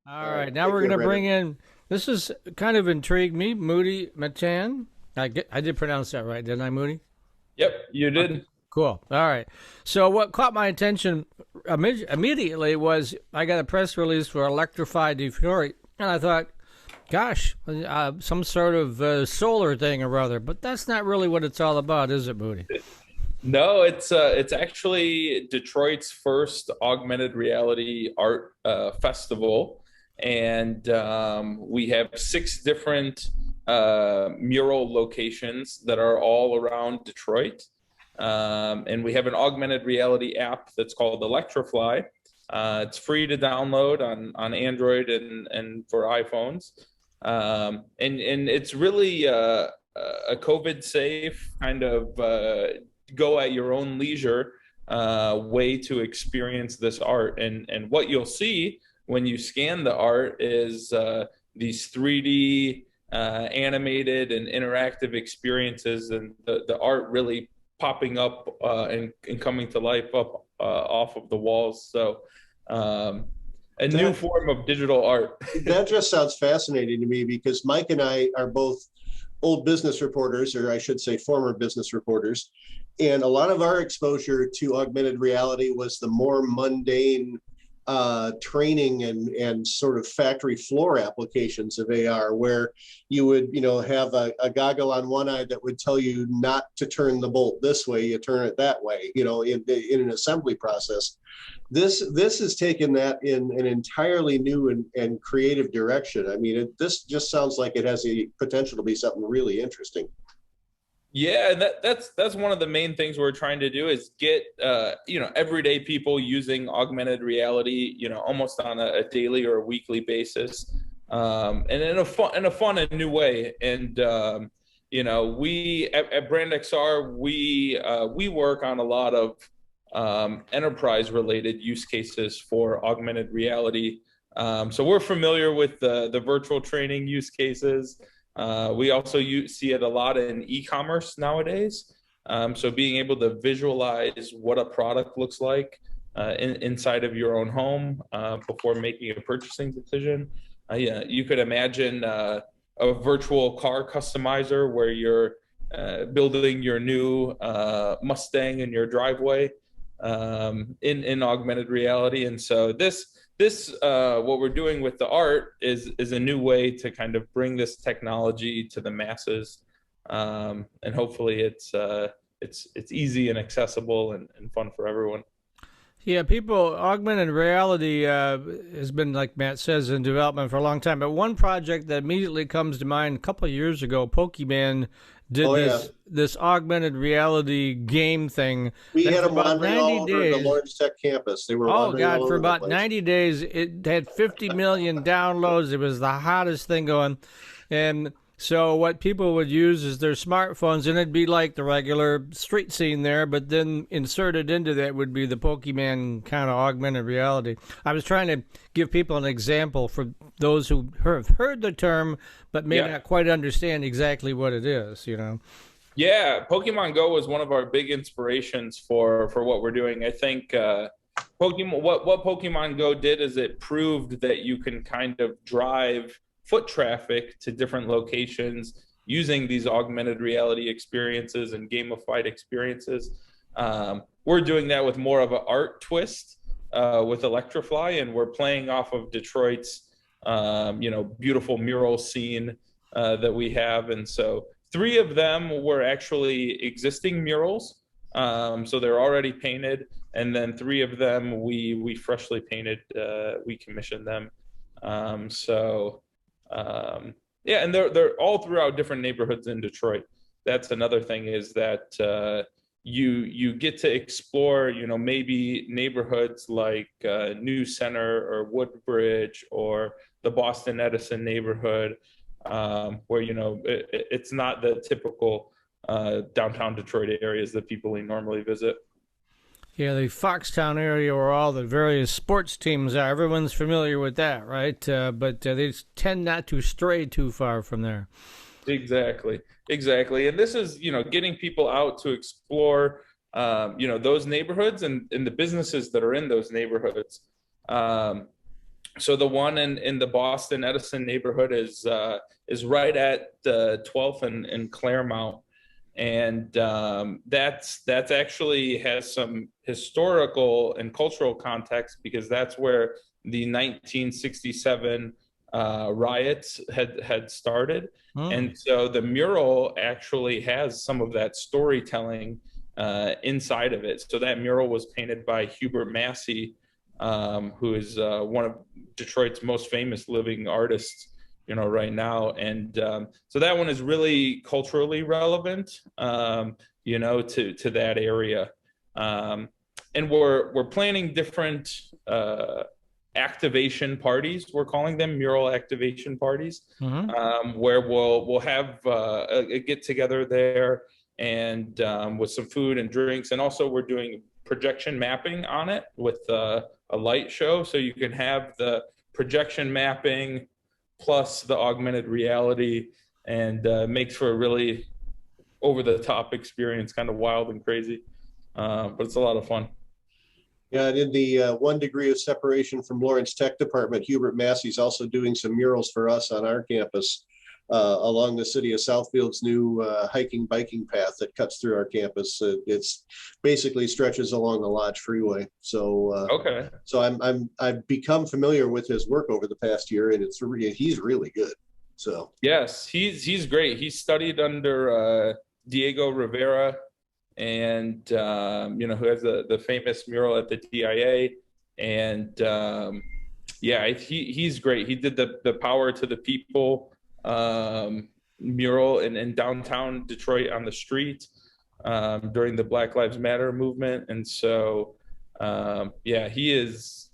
All All right. right, now Take we're care, going to bring Brennan. in. This is kind of intrigued me, Moody Mattan. I did pronounce that right, didn't I, Moody? Yep, you Okay, did. cool. All right. So what caught my attention immediately was I got a press release for Electrify Detroit, and I thought, gosh, some sort of solar thing or other. But that's not really what it's all about, is it, Moody? No, it's actually Detroit's first augmented reality art festival, and we have six different mural locations that are all around Detroit. And we have an augmented reality app that's called Electrifly. It's free to download on Android and for iPhones. And it's really a COVID safe kind of go at your own leisure way to experience this art. And what you'll see when you scan the art is these 3D animated and interactive experiences, and the art really popping up and coming to life up off of the walls. So a new That form of digital art. that just sounds fascinating to me because Mike and I are both old business reporters, or I should say former business reporters. And a lot of our exposure to augmented reality was the more mundane training and sort of factory floor applications of AR, where you would, have a goggle on one eye that would tell you not to turn the bolt this way, you turn it that way, in an assembly process. This has taken that in an entirely new and creative direction. I mean, this just sounds like it has the potential to be something really interesting. Yeah, that's one of the main things we're trying to do is get everyday people using augmented reality, almost on a daily or a weekly basis, and in a fun and new way. And we at BrandXR we work on a lot of enterprise related use cases for augmented reality. So we're familiar with the virtual training use cases. We also see it a lot in e-commerce nowadays. So being able to visualize what a product looks like inside of your own home before making a purchasing decision. Yeah, you could imagine a virtual car customizer where you're building your new Mustang in your driveway in augmented reality. And so this what we're doing with the art is a new way to kind of bring this technology to the masses, and hopefully it's easy and accessible and fun for everyone. Yeah, people, augmented reality has been, like Matt says, in development for a long time. But one project that immediately comes to mind a couple of years ago, Pokemon did Oh yeah, this augmented reality game thing we that had for them about wandering 90 all over the days. Lawrence Tech campus. They were Oh wandering all God, for over the about place. 90 days it had 50 million downloads. It was the hottest thing going. And so what people would use is their smartphones, and it'd be like the regular street scene there, but then inserted into that would be the Pokemon kind of augmented reality. I was trying to give people an example for those who have heard the term but may Yeah. not quite understand exactly what it is. Yeah, Pokemon Go was one of our big inspirations for what we're doing. I think Pokemon what Pokemon Go did is it proved that you can kind of drive foot traffic to different locations using these augmented reality experiences and gamified experiences. We're doing that with more of an art twist with Electrify, and we're playing off of Detroit's beautiful mural scene that we have. And so three of them were actually existing murals, so they're already painted. And then three of them we freshly painted. We commissioned them. So yeah, and they're all throughout different neighborhoods in Detroit. That's another thing is that you get to explore, maybe neighborhoods like New Center or Woodbridge or the Boston Edison neighborhood, where it's not the typical downtown Detroit areas that people normally visit. Yeah, the Foxtown area where all the various sports teams are. Everyone's familiar with that, right? But they tend not to stray too far from there. Exactly, exactly. And this is, getting people out to explore, those neighborhoods and the businesses that are in those neighborhoods. Um, So the one in the Boston Edison neighborhood is right at the 12th and Claremont, and that's actually has some historical and cultural context, because that's where the 1967 riots had started. And so the mural actually has some of that storytelling inside of it. So that mural was painted by Hubert Massey, who is one of Detroit's most famous living artists, right now. And so that one is really culturally relevant, to that area. And we're planning different activation parties. We're calling them mural activation parties, where we'll have a get together there, and with some food and drinks. And also we're doing projection mapping on it with a light show, so you can have the projection mapping plus the augmented reality, and makes for a really over-the-top experience, kind of wild and crazy, but it's a lot of fun. Yeah, and in the 1 degree of separation from Lawrence Tech Department, Hubert Massey's also doing some murals for us on our campus along the city of Southfield's new biking path that cuts through our campus. It's basically stretches along the Lodge Freeway. So okay. So I've become familiar with his work over the past year, and he's really good. So yes, he's great. He studied under Diego Rivera, and who has the famous mural at the DIA, and he's great. He did the Power to the People mural in downtown Detroit on the street during the Black Lives Matter movement. And so he is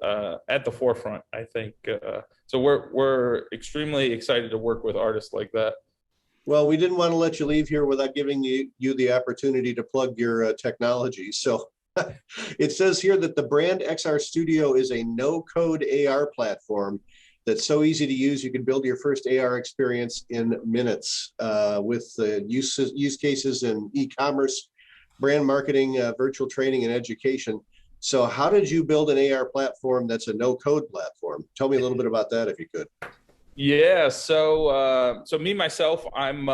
at the forefront, I think. So we're extremely excited to work with artists like that. Well, we didn't want to let you leave here without giving you the opportunity to plug your technology. So it says here that the BrandXR Studio is a no-code AR platform that's so easy to use, you can build your first AR experience in minutes with use cases in e-commerce, brand marketing, virtual training, and education. So how did you build an AR platform that's a no-code platform? Tell me a little bit about that, if you could. Yeah, so me myself, I'm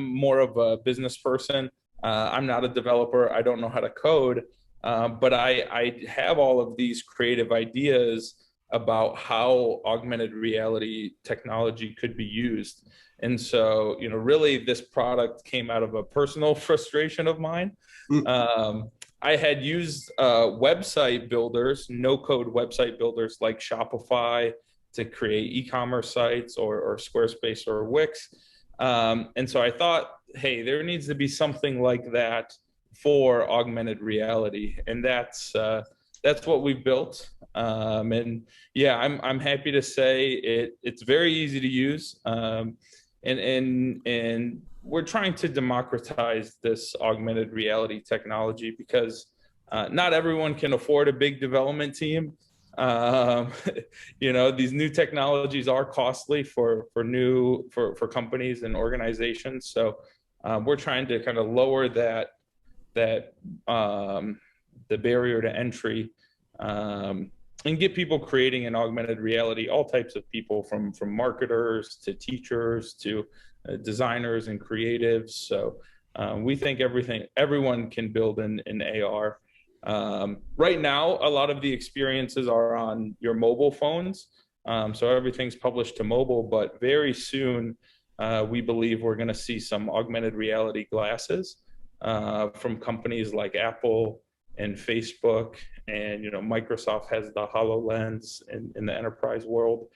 more of a business person. I'm not a developer. I don't know how to code, but I have all of these creative ideas about how augmented reality technology could be used. And so, really this product came out of a personal frustration of mine. I had used website builders, no-code website builders like Shopify to create e-commerce sites, or Squarespace or Wix. And so I thought, hey, there needs to be something like that for augmented reality. And that's what we built. And yeah, I'm happy to say it's very easy to use. And we're trying to democratize this augmented reality technology, because not everyone can afford a big development team. These new technologies are costly for companies and organizations. So we're trying to kind of lower that the barrier to entry, and get people creating in augmented reality, all types of people, from marketers to teachers to designers and creatives. So we think everyone can build in AR. Right now, a lot of the experiences are on your mobile phones. So everything's published to mobile, but very soon we believe we're going to see some augmented reality glasses from companies like Apple and Facebook, and Microsoft has the HoloLens in the enterprise world.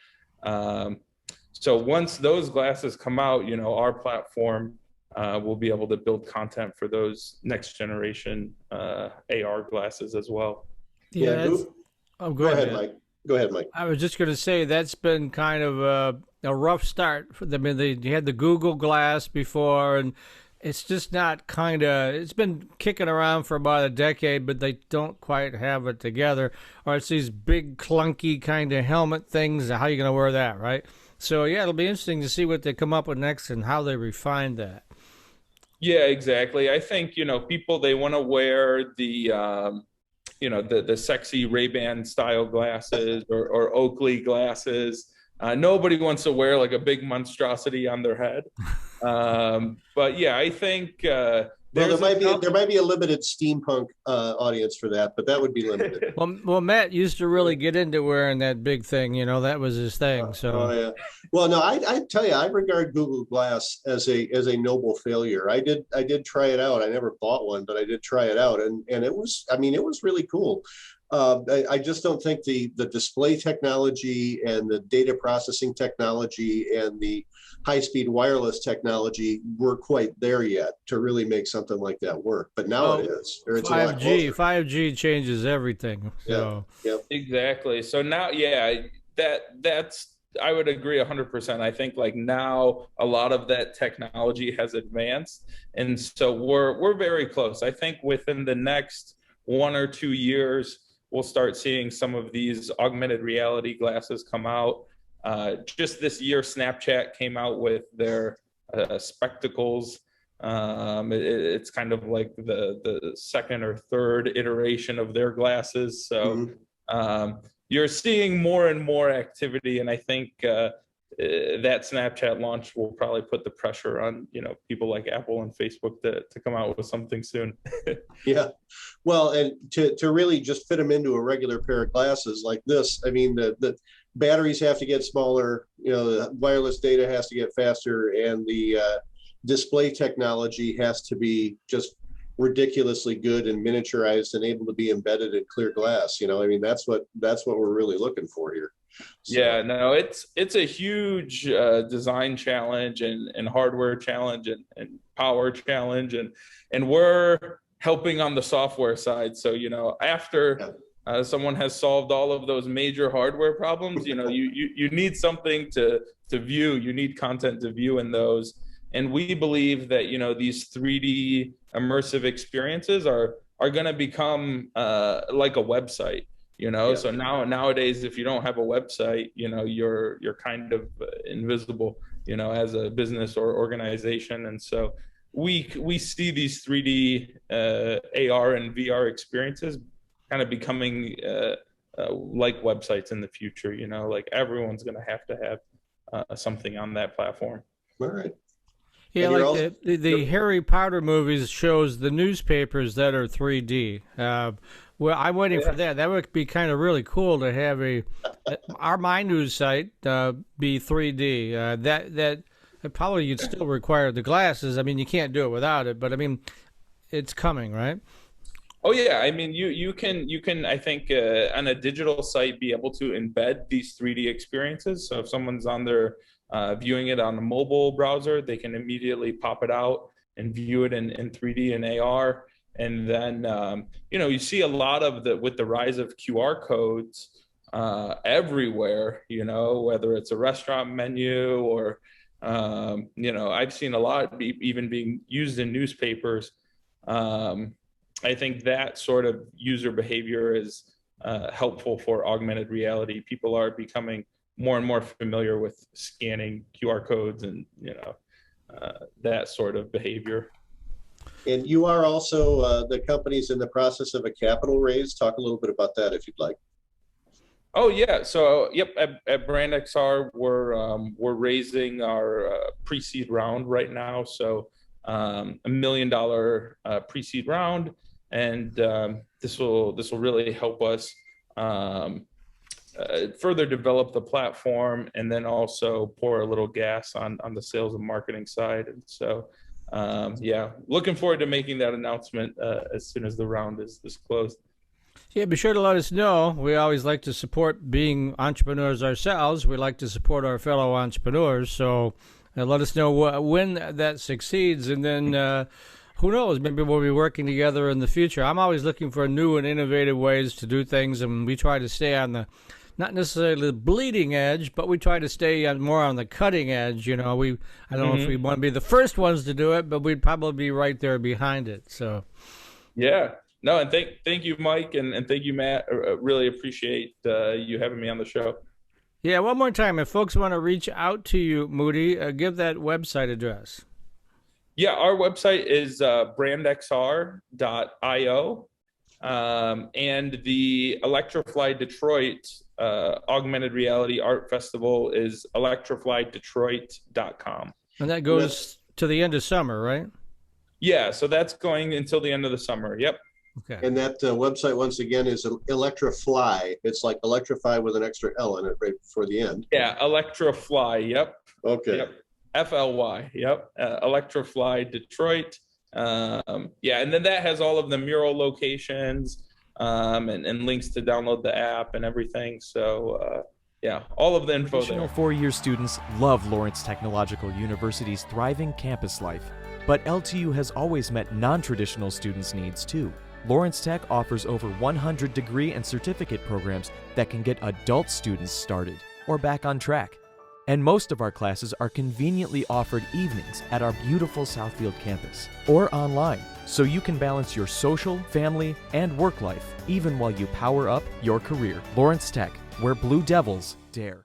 So once those glasses come out, our platform will be able to build content for those next generation AR glasses as well. Yeah. Go ahead, Mike. Go ahead, Mike. I was just going to say that's been kind of a rough start for them. I mean, they had the Google Glass before, and it's just not it's been kicking around for about a decade, but they don't quite have it together. Or it's these big, clunky kind of helmet things. How are you going to wear that, right? So, yeah, it'll be interesting to see what they come up with next and how they refine that. Yeah, exactly. I think, people, they want to wear the the sexy Ray-Ban style glasses or Oakley glasses. Nobody wants to wear like a big monstrosity on their head. But yeah, I think well, there might be a limited steampunk audience for that, but that would be limited. Well, Matt used to really get into wearing that big thing. That was his thing. So, yeah. Well, no, I tell you, I regard Google Glass as a noble failure. I did try it out. I never bought one, but I did try it out, and it was really cool. I just don't think the display technology and the data processing technology and the high-speed wireless technology were quite there yet to really make something like that work. But now it is. 5G changes everything. So. Yeah. Exactly. So now, yeah, that's I would agree 100%. I think like now a lot of that technology has advanced, and so we're very close. I think within the next 1 or 2 years, we'll start seeing some of these augmented reality glasses come out. Just this year, Snapchat came out with their spectacles. It's kind of like the second or third iteration of their glasses. So you're seeing more and more activity, and I think that Snapchat launch will probably put the pressure on people like Apple and Facebook to come out with something soon. Yeah, well, and to really just fit them into a regular pair of glasses like this, I mean the batteries have to get smaller, the wireless data has to get faster, and the display technology has to be just ridiculously good and miniaturized and able to be embedded in clear glass. I mean that's what we're really looking for here. So. Yeah, no, it's a huge design challenge and hardware challenge and power challenge, and we're helping on the software side. So after someone has solved all of those major hardware problems, you need something to view. You need content to view in those, and we believe that these 3D immersive experiences are going to become like a website. So nowadays, if you don't have a website, you're kind of invisible, as a business or organization. And so we see these 3D AR and VR experiences kind of becoming like websites in the future. Like everyone's going to have something on that platform. All right. Yeah, like the Harry Potter movies shows the newspapers that are 3D. Well, I'm waiting for that. That would be kind of really cool to have our My News site be 3D. That probably you'd still require the glasses. I mean, you can't do it without it, but I mean, it's coming, right? Oh yeah, I mean, you can I think on a digital site be able to embed these 3D experiences. So if someone's on their viewing it on a mobile browser, they can immediately pop it out and view it in 3D and AR. And then, you see a lot of with the rise of QR codes everywhere, whether it's a restaurant menu or, I've seen a lot even being used in newspapers. I think that sort of user behavior is helpful for augmented reality. People are becoming more and more familiar with scanning QR codes and, that sort of behavior. And you are also, the company's in the process of a capital raise. Talk a little bit about that if you'd like. Oh yeah, so yep, at BrandXR we're raising our pre-seed round right now. So $1 million pre-seed round, and this will really help us further develop the platform, and then also pour a little gas on the sales and marketing side. And so. Yeah, looking forward to making that announcement as soon as the round is closed. Yeah, be sure to let us know. We always like to support being entrepreneurs ourselves. We like to support our fellow entrepreneurs. So let us know when that succeeds. And then who knows, maybe we'll be working together in the future. I'm always looking for new and innovative ways to do things. And we try to stay on not necessarily the bleeding edge, but we try to stay more on the cutting edge. I don't know if we want to be the first ones to do it, but we'd probably be right there behind it. So, yeah, no, and thank you, Mike, and thank you, Matt. Really appreciate you having me on the show. Yeah, one more time, if folks want to reach out to you, Moody, give that website address. Yeah, our website is brandxr.io. And the Electrifly Detroit Augmented Reality Art Festival is electriflydetroit.com. And that goes to the end of summer, right? Yeah, so that's going until the end of the summer. Yep. Okay. And that website, once again, is Electrifly. It's like electrify with an extra L in it right before the end. Yeah, Electrifly. Yep. Okay. Yep. FLY. Yep. Electrifly Detroit. Yeah, and then that has all of the mural locations and links to download the app and everything. So, yeah, all of the info Traditional there. four-year students love Lawrence Technological University's thriving campus life, but LTU has always met non-traditional students' needs too. Lawrence Tech offers over 100 degree and certificate programs that can get adult students started or back on track. And most of our classes are conveniently offered evenings at our beautiful Southfield campus or online, so you can balance your social, family, and work life even while you power up your career. Lawrence Tech, where Blue Devils dare.